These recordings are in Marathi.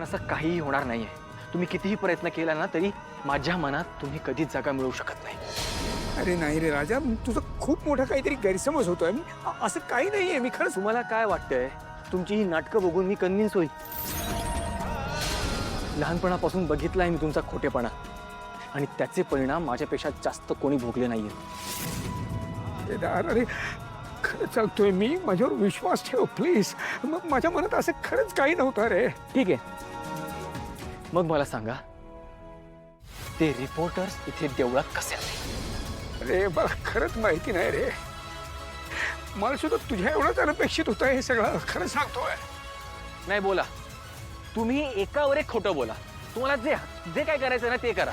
असं काहीही होणार नाहीये. तुम्ही कितीही प्रयत्न केला ना तरी माझ्या मनात तुम्ही कधीच जागा मिळवू शकत नाही. अरे नाही रे राजा, तुझं खूप मोठा काहीतरी गैरसमज होतोय. असं काही नाहीये. मी खरंच तुम्हाला काय वाटतंय? तुमची ही नाटकं बघून मी कन्व्हिन्स होईल? लहानपणापासून बघितलाय मी तुमचा खोटेपणा आणि त्याचे परिणाम माझ्यापेक्षा जास्त कोणी भोगले नाहीये. केदार, अरे खरंच सांगतोय मी, माझ्यावर विश्वास ठेव प्लीज. मग माझ्या मनात असं खरंच काही नव्हतं रे. ठीक आहे, मग मला सांगा ते रिपोर्टर्स इथे देवळात कसे आले? अरे मला खरंच माहिती नाही रे. मला सुद्धा तुझ्या एवढंच अनपेक्षित होतं हे सगळं. खरंच सांगतोय. नाही बोला, तुम्ही एकावर एक खोटं बोला. तुम्हाला जे जे काय करायचं ना ते करा.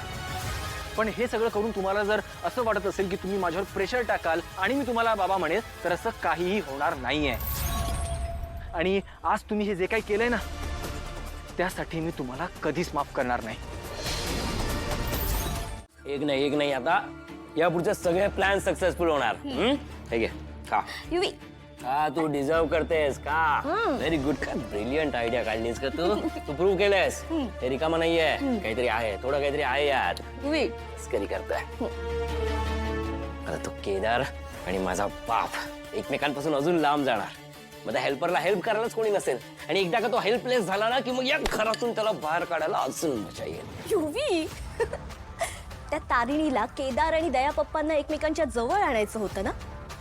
पण हे सगळं करून तुम्हाला जर असं वाटत असेल की तुम्ही माझ्यावर प्रेशर टाकाल आणि मी तुम्हाला बाबा म्हणेल, तर असं काहीही होणार नाहीये. आणि आज तुम्ही हे जे काही केलंय ना त्यासाठी मी तुम्हाला कधीच माफ करणार नाही. एक नाही आता या पुढचे सगळे प्लॅन सक्सेसफुल होणार. हे घे खा. युवी का तू डिझर्व करतेस का? Very good. का ब्रिलियंट आयडिया काढलीस का तू? तू प्रूव्ह केलंस हे रिकामा नाहीये. काहीतरी आहे, थोडं काहीतरी आहे यार. युवी स्करी करतोय. आता तो केदार आणि माझा बाप एकमेकांपासून अजून लांब जाणार. मग त्या हेल्परला हेल्प करायलाच कोणी नसेल आणि एकदा का तो हेल्पलेस झाला ना की मग या घरातून त्याला बाहेर काढायला अजून मजा येईल. युवी त्या तारिणीला केदार आणि दया पप्पांना एकमेकांच्या जवळ आणायचं होतं ना.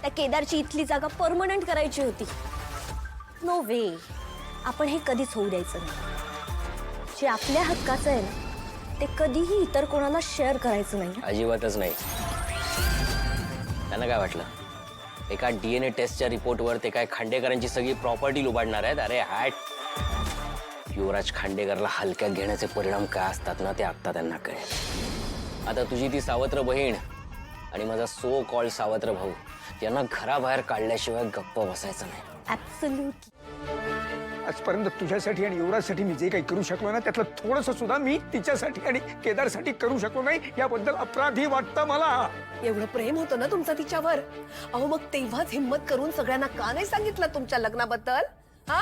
त्या केदारची इथली जागा परमनंट करायची होती. नो वे, आपण हे कधीच होऊ द्यायचं नाही. जे आपल्या हक्काचं आहे ना ते कधीही इतर कोणाला शेअर करायचं नाही. अजिबातच नाही. त्यांना काय वाटलं एका DNA टेस्टच्या रिपोर्टवर ते काय खांडेकरांची सगळी प्रॉपर्टी लुबाडणार आहेत? अरे हॅट. युवराज खांडेकरला हलक्यात घेण्याचे परिणाम काय असतात ना ते आता त्यांना कळेल. आता तुझी ती सावत्र बहीण आणि माझा सो कॉल्ड सावत्र भाऊ यांना घराबाहेर काढल्याशिवाय गप्प बसायचं नाही. ऍब्सोल्युटली. आजपर्यंत तुझ्यासाठी आणि युवराजसाठी मी जे काही करू शकलो ना त्यातलं थोडंसं सुद्धा मी तिच्यासाठी आणि केदारसाठी करू शकलो नाही. याबद्दल अपराधी वाटतं मला. एवढं प्रेम होतं ना तुमचं तिच्यावर. अहो मग तेव्हाच हिम्मत करून सगळ्यांना का नाही सांगितलं तुमच्या लग्नाबद्दल? हा,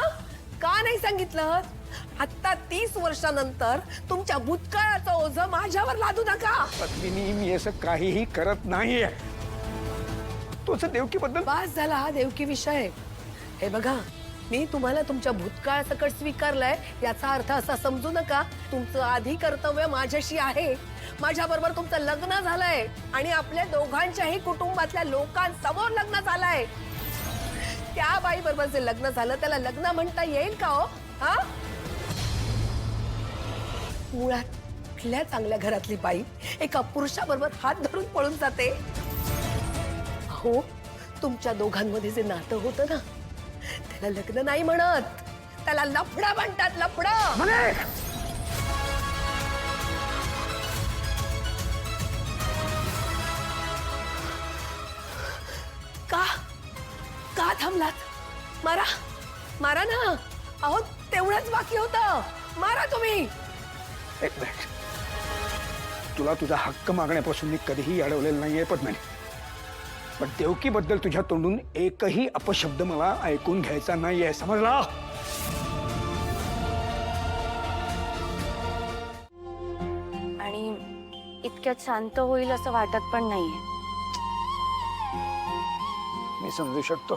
का नाही सांगितलं? आता 30 वर्षानंतर तुमच्या भूतकाळाचं ओझं माझ्यावर लादू नका. पत्नी, मी असं काहीही करत नाहीये. तोच देवकीबद्दल बास झाला हा देवकी विषय. हे बघा, मी तुम्हाला तुमच्या भूतकाळ सकट स्वीकारलंय याचा अर्थ असा समजू नका तुमचं आधी कर्तव्य माझ्याशी आहे. माझ्या बरोबर तुमचं लग्न झालंय आणि आपल्या दोघांच्याही कुटुंबातल्या लोकांसमोर लग्न झालंय. त्या बाई बरोबर जे लग्न झालं त्याला लग्न म्हणता येईल का हो? हा, मुळात कुठल्या चांगल्या घरातली बाई एका पुरुषाबरोबर हात धरून पळून जाते? अहो तुमच्या दोघांमध्ये जे नातं होतं ना त्याला लग्न नाही म्हणत, त्याला लफडा म्हणतात. लफडा का का थांबलात? मारा मारा ना. अहो तेवढंच बाकी होतं. मारा तुम्ही. एक मिनिट. तुला तुझा हक्क मागण्यापासून मी कधीही अडवलेलं नाहीये पद्मिनी. पण देवकीबद्दल तुझ्या तोंडून एकही अपशब्द मला ऐकून घ्यायचा नाहीये, समजला? आणि इतक्यात शांत होईल असं वाटत पण नाहीये. मी समजू शकतो.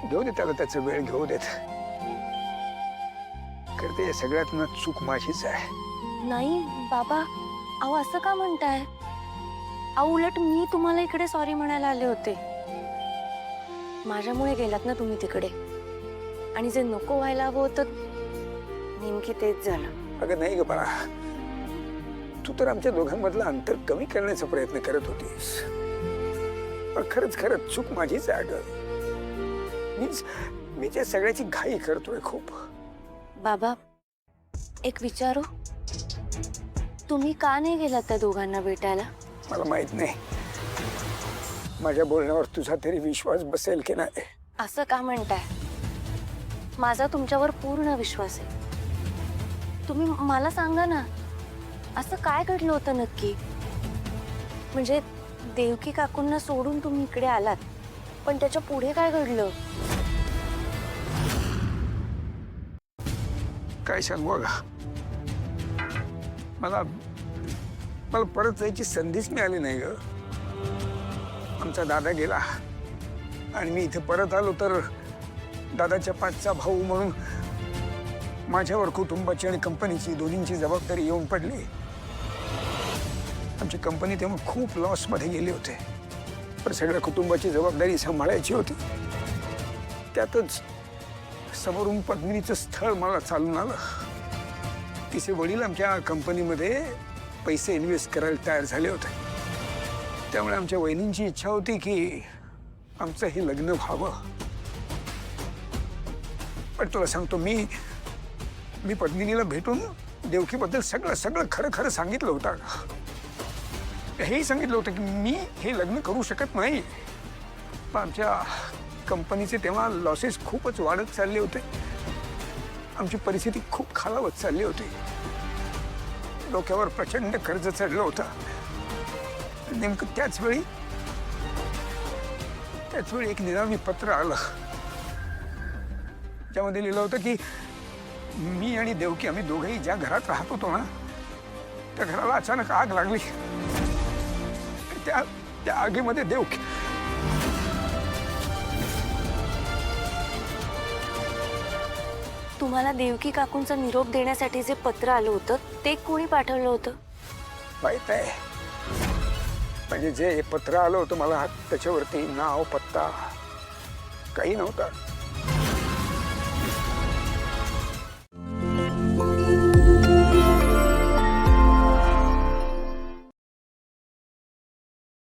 घेऊ दे त्याला त्याचा वेळ, घेऊ देत. करते सगळ्यात ना चूक माझीच आहे. नाही बाबा, अहो असं का म्हणताय? अहो उलट मी तुम्हाला इकडे सॉरी म्हणायला आले होते. माझ्यामुळे गेलात ना तुम्ही तिकडे आणि जे नको व्हायला हवं होतं नेमकी तेच झालं. अगं नाही ग बाळा, तू तर आमच्या दोघांमधलं अंतर कमी करण्याचा प्रयत्न करत होतीस. पण खरंच चूक माझीच आहे अगं. मी त्या सगळ्याची घाई करतोय खूप. बाबा एक विचारू, तुम्ही का नाही गेलात त्या दोघांना भेटायला? मला माहित नाही माझ्या बोलण्यावर तुझा तरी विश्वास बसेल की नाही. असं का म्हणताय? माझा तुमच्यावर पूर्ण विश्वास आहे. तुम्ही मला सांगा ना, असं काय घडलं होतं नक्की? म्हणजे देवकी काकूंना सोडून तुम्ही इकडे आलात, पण त्याच्या पुढे काय घडलं? काय सांगू अगं, मला मला परत जायची संधीच मिळाली नाही ग. आमचा दादा गेला आणि मी इथे परत आलो तर दादाच्या पाठचा भाऊ म्हणून माझ्यावर कुटुंबाची आणि कंपनीची दोन्हींची जबाबदारी येऊन पडली. आमची कंपनी तेव्हा खूप लॉसमध्ये गेली होते, पण सगळ्या कुटुंबाची जबाबदारी सांभाळायची होती. त्यातच समोरून पद्मिनीचं स्थळ मला चालून आलं. तिचे वडील आमच्या कंपनीमध्ये पैसे इन्व्हेस्ट करायला तयार झाले होते. त्यामुळे आमच्या वहिनींची इच्छा होती की आमचं हे लग्न व्हावं. पण तुला सांगतो, मी पद्मिनीला भेटून देवकीबद्दल सगळं सगळं खरं खरं सांगितलं होतं. हेही सांगितलं होतं की मी हे लग्न करू शकत नाही. पण आमच्या कंपनीचे तेव्हा लॉसेस खूपच वाढत चालले होते. आमची परिस्थिती खूप खालावत चालली होती. डोक्यावर प्रचंड कर्ज चढलं होतं. नेमकं त्याच वेळी एक निनावी पत्र आलं, ज्यामध्ये लिहिलं होतं की मी आणि देवकी आम्ही दोघेही ज्या घरात राहत होतो ना, त्या घराला अचानक आग लागली. त्या आगीमध्ये देवकी तुम्हाला देवकी काकूंचा निरोप देण्यासाठी जे पत्र आलं होतं ते कोणी पाठवलं होतं? माहित आहे, म्हणजे जे पत्र आलं होतं मला त्याच्यावरती नाव पत्ता काही नव्हता.